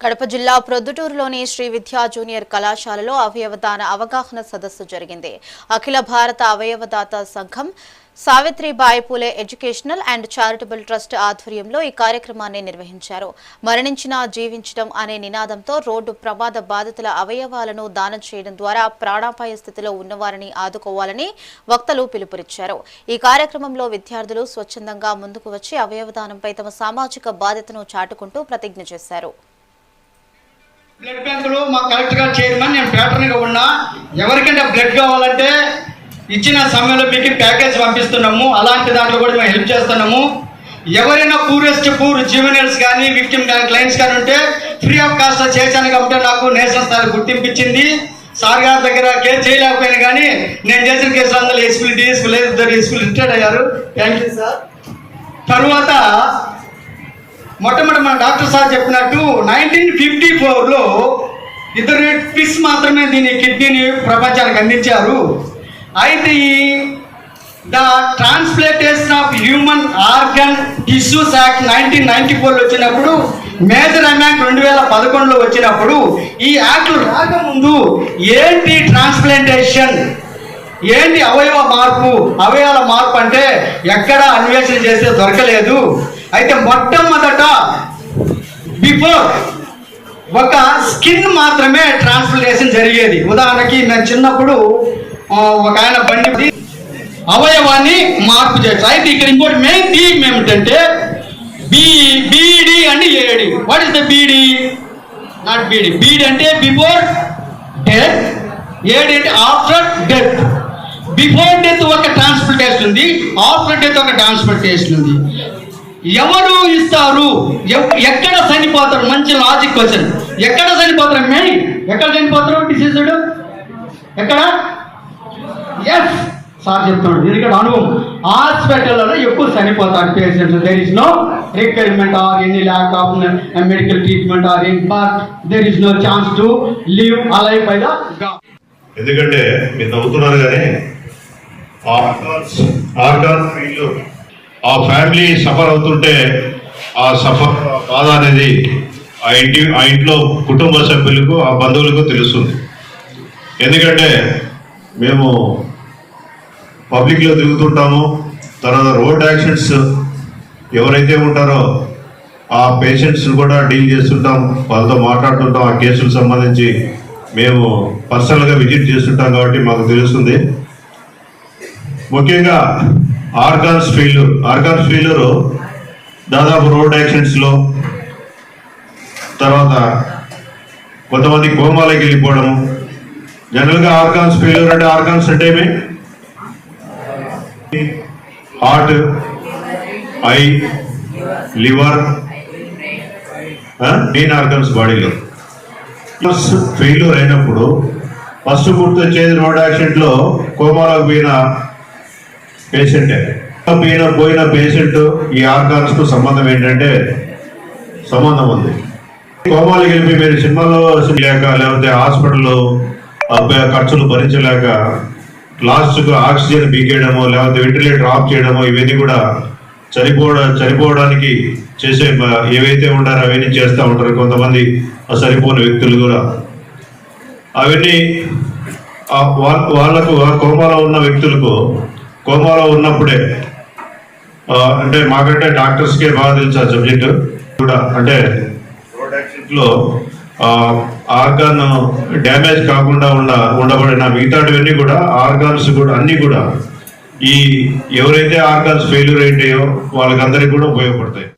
కడప జిల్లా ప్రొద్దుటూరులోని శ్రీ విద్యా జూనియర్ కళాశాలలో అవయవదాన అవగాహన సదస్సు జరిగింది. అఖిల భారత అవయవదాత సంఘం Savitribai Phule educational and charitable trust ఆధ్వర్యంలో ఈ కార్యక్రమాన్ని నిర్వహించారు. మరణించినా జీవించడం అనే నినాదంతో రోడ్డు ప్రమాద బాధితుల అవయవాలను దానం చేయడం ద్వారా ప్రాణాపాయ స్థితిలో ఉన్నవారిని ఆదుకోవాలని వక్తలు పిలుపునిచ్చారు. ఈ కార్యక్రమంలో విద్యార్థులు స్వచ్ఛందంగా ముందుకు వచ్చి అవయవదానంపై తమ సామాజిక బాధ్యతను చాటుకుంటూ ప్రతిజ్ఞ చేశారు. బ్లడ్ బ్యాంకులో మా కలెక్టర్ గారు చైర్మన్, నేను ప్యాటర్న్గా ఉన్నా. ఎవరికైనా బ్లడ్ కావాలంటే ఇచ్చిన సమయంలో మీకు ప్యాకేజ్ పంపిస్తున్నాము. అలాంటి దాంట్లో కూడా మేము హెల్ప్ చేస్తున్నాము. ఎవరైనా పూర్ జూనియర్స్ కానీ విక్టిమ్ కానీ క్లయింట్స్ కానీ ఉంటే ఫ్రీ ఆఫ్ కాస్ట్ చేశాను కాబట్టి నాకు నేషనల్ స్థాయి గుర్తింపించింది. సార్ గారి దగ్గర కేర్ చేయలేకపోయినా కానీ నేను చేసిన కేసులు అందరూ ఎస్పీ డిఎస్పీ లేదు, ఇద్దరు ఎస్పీ రిటైర్డ్ అయ్యారు. Thank you sir. తర్వాత మొట్టమొదటి మన డాక్టర్ సార్ చెప్పినట్టు 1954లో ఇద్దరు ట్విన్స్ మాత్రమే దీని కిడ్నీని ప్రపంచానికి అందించారు. అయితే ఈ the transplantation of human organ tissues act 1994లో వచ్చినప్పుడు, మేజర్ అమెండ్మెంట్ 2011లో వచ్చినప్పుడు ఈ యాక్ట్లు రాకముందు ఏంటి ట్రాన్స్ప్లాంటేషన్, ఏంటి అవయవాల మార్పు అంటే ఎక్కడ అన్వేషణ చేస్తే దొరకలేదు. అయితే మొట్టమొదట బిఫోర్ ఒక స్కిన్ మాత్రమే ట్రాన్స్ప్లాంటేషన్ జరిగేది. ఉదాహరణకి నేను చిన్నప్పుడు ఒక ఆయన బండి అవయవాన్ని మార్పు చేయొచ్చు. అయితే ఇక్కడ ఇంకోటి మెయిన్ థీమ్ ఏమిటంటే BD and AD. What is the BD? Not BD. BD అంటే బిఫోర్ డెత్, ఏడి అంటే ఆఫ్టర్ డెత్. బిఫోర్ డెత్ ఒక ట్రాన్స్ప్లాంటేషన్ ఉంది, ఆఫ్టర్ డెత్ ఒక ట్రాన్స్ప్లాంటేషన్ ఉంది. ఎవరు ఇస్తారు, ఎక్కడ చనిపోతారు? మంచి లాజిక్ క్వశ్చన్. ఎక్కడ చనిపోతారు? మెయిన్ ఎక్కడ చనిపోతారు? డిసీజ్డ్ ఎక్కడ? ఎస్ సార్ చెప్తున్నాడు, ఎందుకంటే అనుభవం. హాస్పిటల్లో ఎక్కువ చనిపోతారు patients. There is no requirement or any lack of medical treatment or any, but there is no chance to live alive by the God. ఎందుకంటే మీరు నవ్వుతున్నారు కానీ ఆర్గాన్ ఫెయిల్యూర్ ఆ ఫ్యామిలీ సఫర్ అవుతుంటే ఆ సఫర్ బాధ అనేది ఆ ఇంట్లో కుటుంబ సభ్యులకు, ఆ బంధువులకు తెలుస్తుంది. ఎందుకంటే మేము పబ్లిక్లో తిరుగుతుంటాము, తర్వాత రోడ్ యాక్సిడెంట్స్ ఎవరైతే ఉంటారో ఆ పేషెంట్స్ కూడా డీల్ చేస్తుంటాం, వాళ్ళతో మాట్లాడుతుంటాం. ఆ కేసులకు సంబంధించి మేము పర్సనల్గా విజిట్ చేస్తుంటాం కాబట్టి మాకు తెలుస్తుంది. ముఖ్యంగా ఆర్గాన్స్ ఫెయిల్యూర్ దాదాపు రోడ్ యాక్సిడెంట్స్లో, తర్వాత కొంతమంది కోమాలోకి వెళ్ళిపోవడం. జనరల్గా ఆర్గాన్స్ ఫెయిల్యూర్ అంటే ఆర్గాన్స్ అంటే ఏమి? Heart, I, liver, main organs బాడీలో. ఫెయిల్యూర్ అయినప్పుడు ఫస్ట్ గుర్తొచ్చేది రోడ్ యాక్సిడెంట్లో కోమాలోకి పోయిన పేషెంట్ ఈ ఆర్గాన్స్ కు సంబంధం ఏంటంటే సంబంధం ఉంది. కోమాలకు వెళ్ళి మీరు సినిమాలో లేక లేకపోతే హాస్పిటల్లో ఖర్చులు భరించలేక లాస్ట్కు ఆక్సిజన్ పీకేయడము, లేకపోతే వెంటిలేటర్ ఆఫ్ చేయడము, ఇవన్నీ కూడా చనిపోవడానికి చేసే ఏవైతే ఉంటారో అవన్నీ చేస్తూ ఉంటారు కొంతమంది సరిపోని వ్యక్తులు కూడా. అవన్నీ వాళ్ళకు కోమాలో ఉన్న వ్యక్తులకు కోమాలో ఉన్నప్పుడే, అంటే మాకంటే డాక్టర్స్కే బాగా తెలుసు ఆ సబ్జెక్టు కూడా. అంటే రోడ్ యాక్సిడెంట్లో ఆర్గాన్ డ్యామేజ్ కాకుండా ఉండబడిన మిగతాటివన్నీ కూడా ఆర్గాన్స్ కూడా అన్నీ కూడా ఈ ఎవరైతే ఆర్గాన్స్ ఫెయిల్యూర్ అయ్యాయో వాళ్ళకందరికీ కూడా ఉపయోగపడతాయి.